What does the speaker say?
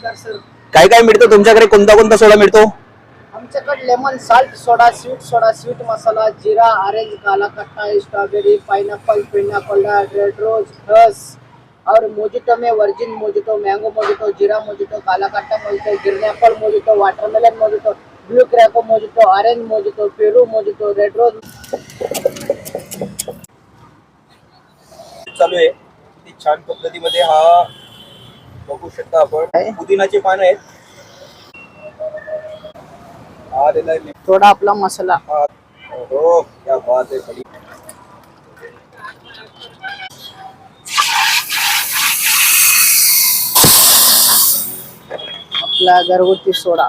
नमस्कार सर. काय काय मिळतं तुमच्याकडे? कोणता कोणता सोडा मिळतो? आमच्याकडे लेमन साल्ट सोडा, स्वीट मसाला, जीरा, ऑरेंज, काला खट्टा, स्ट्रॉबेरी, पाइनएप्पल, पिना कोल्डा, रेड रोज, रस और मोजिटो में वर्जिन मोजिटो, मैंगो मोजिटो, जीरा मोजिटो, काला खट्टा mojito, green apple mojito, watermelon mojito, blue curacao mojito, orange mojito, पेरू मोजिटो, रेड रोज चालू आहे. किती छान पद्धतीमध्ये हा बघू शकता आपण. पुदिनाची पानं आहेत. हा दिलाय मी. थोड़ा आपला मसाला. हो, क्या बात है बड़ी. आपला घरगुती सोडा.